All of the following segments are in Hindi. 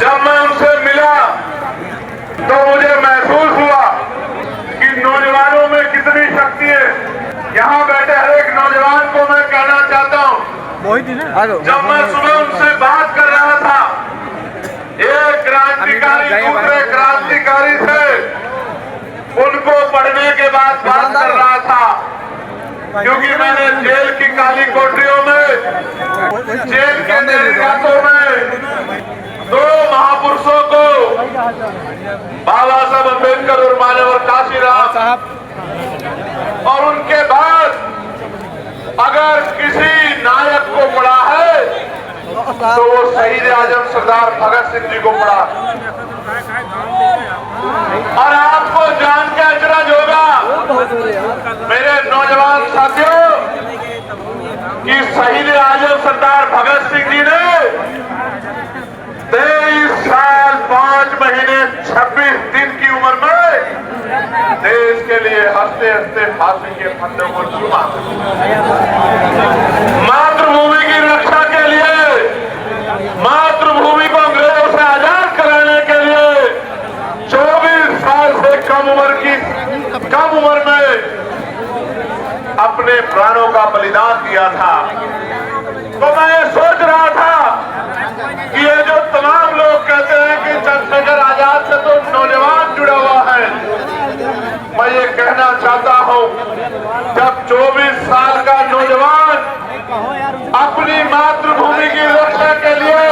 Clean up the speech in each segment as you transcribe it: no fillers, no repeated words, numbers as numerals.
जब मैं उनसे मिला तो मुझे महसूस हुआ कि नौजवानों में कितनी शक्ति है। यहाँ बैठे हर एक नौजवान को मैं कहना चाहता हूँ, जब मैं सुबह उनसे बात कर रहा था, एक क्रांतिकारी दूसरे क्रांतिकारी से उनको पढ़ने के बाद बात कर रहा था, क्योंकि मैंने जेल की काली कोठरियों में, जेल के निर्यातों में दो महापुरुषों को, बाबा साहब अम्बेडकर और मानव काशीराम, और उनके बाद अगर किसी नायक को पढ़ा है तो वो शहीद आजम सरदार भगत सिंह जी को पढ़ा। और आपको जान के अचरज होगा मेरे नौजवान साथियों कि शहीद आजम सरदार भगत सिंह जी ने 23 साल 5 महीने 26 दिन की उम्र में देश के लिए हंसते हंसते फांसी के फंदे को चूमा। मातृभूमि की रक्षा के लिए, मातृभूमि को अंग्रेजों से आजाद कराने के लिए 24 साल से कम उम्र में अपने प्राणों का बलिदान दिया था। तो मैं ये सोच रहा था कि ये जो तमाम लोग कहते हैं कि चंद्रशेखर आजाद से तो नौजवान जुड़ा हुआ है, मैं ये कहना चाहता हूं, जब 24 साल का नौजवान अपनी मातृभूमि की रक्षा के लिए,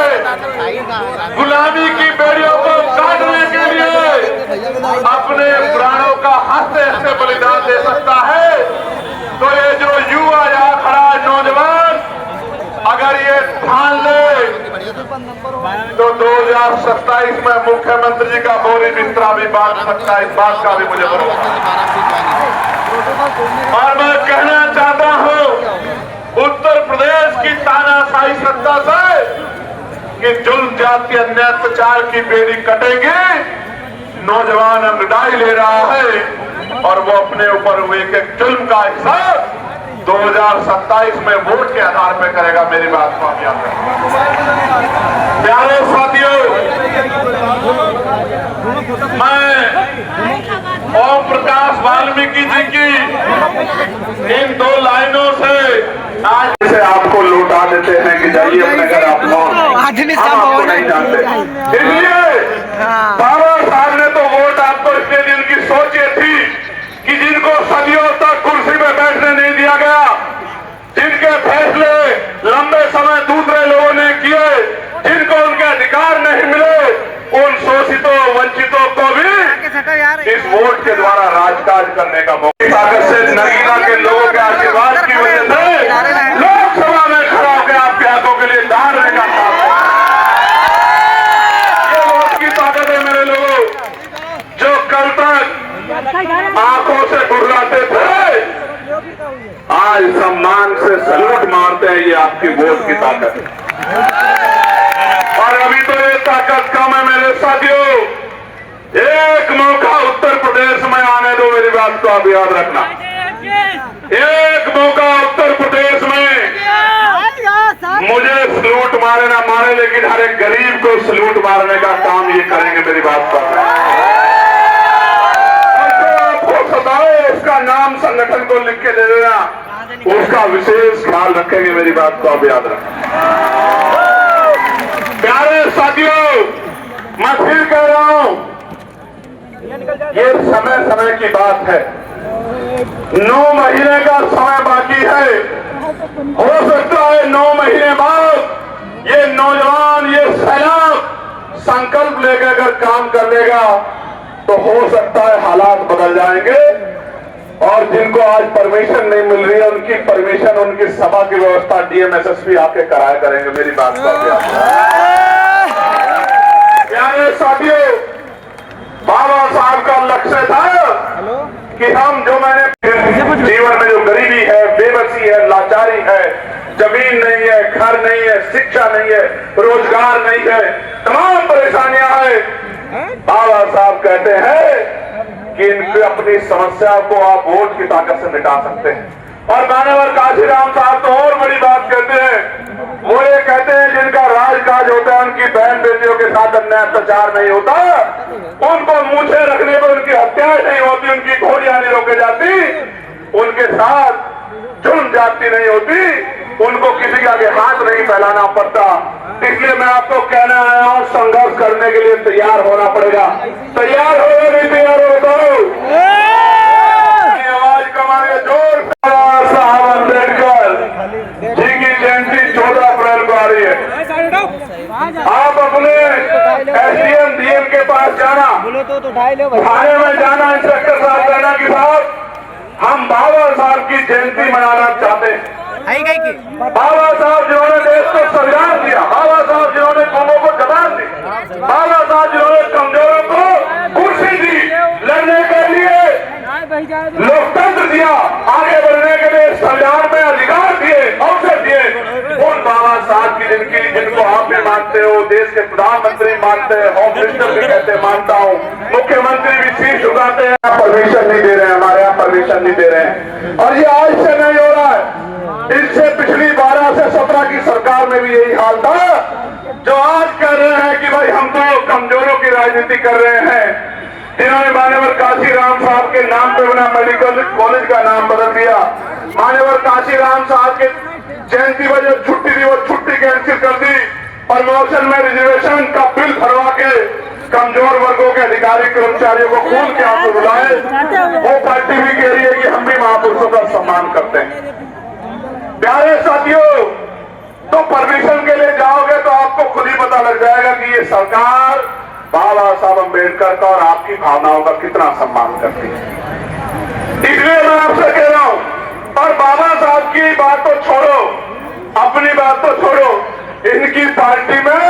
गुलामी की बेड़ियों को काटने के लिए अपने प्राणों का हंसते हंसते बलिदान दे सकता है, तो ये जो युवा यहाँ खड़ा है नौजवान, अगर ये ठान ले तो 2027 में मुख्यमंत्री जी का बोरी बिस्तरा भी बांध सकता है। इस बात का भी मुझे भरोसा है। और मैं कहना चाहता हूं उत्तर प्रदेश की तानाशाही सत्ता से कि जुल्म जाति अन्याय अत्याचार की बेड़ी कटेगी, नौजवान अंगड़ाई ले रहा है और वो अपने ऊपर हुए एक जुल्म का हिसाब 2027 में वोट के आधार पर करेगा। मेरी बात को आप याद रखें। प्यारे साथियों, मैं ओम प्रकाश वाल्मीकि जी की इन 2 लाइनों से आज से आपको लौटा देते हैं कि जाइए अपने घर, आप आपको नहीं जानते। इसलिए बाबा साहब ने तो वोट आपको इतने दिन की सोची थी कि जिनको सदियों तक कुर्सी में बैठने नहीं दिया गया, जिनके फैसले लंबे समय दूसरे लोगों ने किए, जिनको उनके अधिकार नहीं मिले, उन शोषितों वंचितों को भी इस वोट के द्वारा राजकाज करने का मौका। ताकत से नगीना के लोगों के आशीर्वाद की वजह से लोकसभा में खड़ा होकर आपके हाथों के लिए दान का काम है। ये वोट की ताकत है मेरे लोगों, जो कल तक आंखों से बुर्राते थे, आज सम्मान से सलूट मारते हैं। ये आपकी वोट की ताकत है। और अभी तो ये ताकत कम है मेरे साथियों, एक मौका उत्तर प्रदेश में आने दो। मेरी बात को आप याद रखना, एक मौका उत्तर प्रदेश में मुझे सलूट मारे ना मारे, लेकिन हर एक गरीब को सलूट मारने का काम ये करेंगे। मेरी बात पर उसका नाम संगठन को लिख के दे देना, उसका विशेष ख्याल रखेंगे। मेरी बात को आप याद रखें। प्यारे साथियों, मैं फिर कह रहा हूं, ये समय की बात है। 9 महीने का समय बाकी है। हो सकता है 9 महीने बाद ये नौजवान, ये सैलाब संकल्प लेकर अगर काम कर लेगा तो हो सकता है हालात बदल जाएंगे। और जिनको आज परमिशन नहीं मिल रही है, उनकी परमिशन, उनकी सभा की व्यवस्था डीएम-एसएसपी आके कराया करेंगे। मेरी बात का प्यारे साथियों, बाबा साहब का लक्ष्य था कि हम जो मैंने जीवन में जो गरीबी है, बेबसी है, लाचारी है, जमीन नहीं है, घर नहीं है, शिक्षा नहीं है, रोजगार नहीं है, तमाम परेशानियां हैं, बाबा साहब कहते हैं कि इनकी अपनी समस्या को आप वोट की ताकत से मिटा सकते हैं। और मानव काशीराम साहब तो और बड़ी बात कहते हैं, वो ये कहते हैं जिनका राजकाज होता है उनकी बहन बेटियों के साथ अन्याय अत्याचार नहीं होता, उनको मूछे रखने पर उनकी हत्याएं नहीं होती, उनकी घोड़ियां नहीं रोके जाती, उनके साथ जुल्म जाती नहीं होती, उनको किसी के आगे हाथ नहीं फैलाना पड़ता। इसलिए मैं आपको कहना आया हूं, संघर्ष करने के लिए तैयार होना पड़ेगा। तैयार हो या नहीं तैयार हो बताओ? आवाज कमाने जोर से। साहब अम्बेडकर जी की जयंती 14 अप्रैल को आ रही है। आप अपने एसडीएम डीएम के पास जाना, थाने में जाना, इंस्पेक्टर साहब कहना कि साहब हम बाबा साहब की जयंती मनाना चाहते हैं। बाबा साहब जिन्होंने देश को संविधान दिया, बाबा साहब जिन्होंने कौमों को जबान दी, बाबा साहब जिन्होंने कमजोरों को कुर्सी दी, लड़ने के लिए लोकतंत्र दिया, आगे बढ़ने के लिए संविधान में अधिकार दिए, अवसर दिए, उन बाबा साहब की जिनको आप भी मानते हो, देश के प्रधानमंत्री मानते हैं, होम मिनिस्टर भी कहते हैं, मानता हूँ, मुख्यमंत्री भी शीश झुकाते हैं, परमिशन नहीं दे रहे हैं, हमारे यहाँ परमिशन नहीं दे रहे हैं। और ये आज से नहीं हो रहा है, इससे पिछली 12 से 17 की सरकार में भी यही हाल था। जो आज कह रहे हैं कि भाई हम तो कमजोरों की राजनीति कर रहे हैं, जिन्होंने मान्यवर काशीराम साहब के नाम पे बना मेडिकल कॉलेज का नाम बदल दिया, मान्यवर काशीराम साहब के जयंती पर जो छुट्टी थी वो छुट्टी कैंसिल कर दी, प्रमोशन में रिजर्वेशन का बिल भरवा के कमजोर वर्गों के अधिकारी कर्मचारियों को खून के आंसू रुलाए। वो पार्टी भी कह रही है कि हम भी महापुरुषों का सम्मान करते हैं। प्यारे साथियों, तो परमिशन के लिए जाओगे तो आपको खुद ही पता लग जाएगा कि ये सरकार बाबा साहब अम्बेडकर का और आपकी भावनाओं का कितना सम्मान करती है। इसलिए मैं आपसे कह रहा हूं, और बाबा साहब की बात तो छोड़ो, अपनी बात तो छोड़ो, इनकी पार्टी में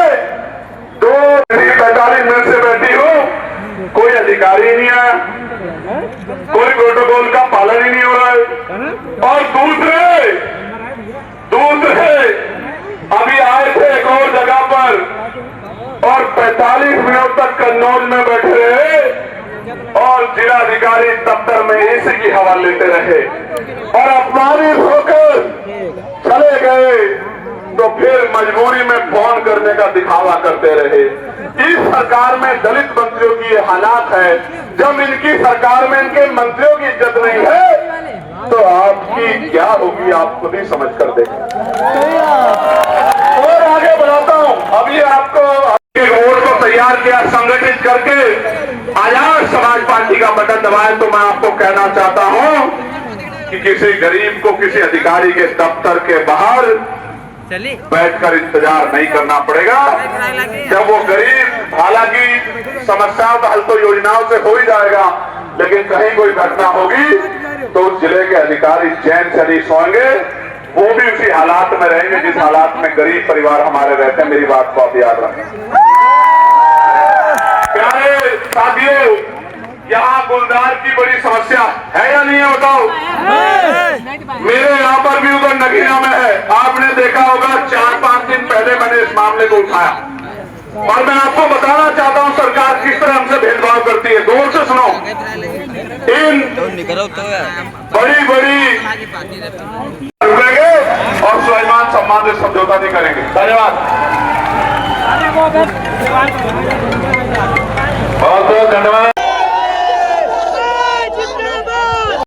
45 मिनट से बैठी हूं, कोई अधिकारी नहीं आया, कोई प्रोटोकॉल का पालन ही नहीं हो रहा है। और दूसरे अभी आए थे एक और जगह पर और 45 मिनट तक कन्नौज में बैठे रहे और जिलाधिकारी दफ्तर में एसी की हवा लेते रहे और अपमानित होकर चले गए, तो फिर मजबूरी में फोन करने का दिखावा करते रहे। इस सरकार में दलित मंत्रियों की ये हालात है। जब इनकी सरकार में इनके मंत्रियों की इज्जत नहीं है तो आपकी क्या होगी, आप खुद ही समझ कर देखें। और आगे बढ़ाता हूं, अभी आपको वोट को तैयार किया, संगठित करके आजाद समाज पार्टी का बटन दबाए, तो मैं आपको कहना चाहता हूं कि किसी गरीब को किसी अधिकारी के दफ्तर के बाहर बैठकर इंतजार नहीं करना पड़ेगा। जब वो गरीब, हालांकि समस्याओं का हल तो योजनाओं से हो ही जाएगा, लेकिन कहीं कोई घटना होगी तो उस जिले के अधिकारी चैन से नहीं सोएंगे, वो भी उसी हालात में रहेंगे जिस हालात में गरीब परिवार हमारे रहते हैं। मेरी बात को आप याद रखें। प्यारे साथियों, यहाँ गुलदार की बड़ी समस्या है या नहीं है बताओ? मेरे यहाँ पर भी उधर नगीना में है। आपने देखा होगा 4-5 दिन पहले मैंने इस मामले को उठाया और मैं आपको बताना चाहता हूँ सरकार किस तरह हमसे भेदभाव करती है। गौर से सुनो, इन बड़ी रुकेंगे और स्वाभिमान सम्मान से समझौता नहीं करेंगे। धन्यवाद, बहुत बहुत धन्यवाद।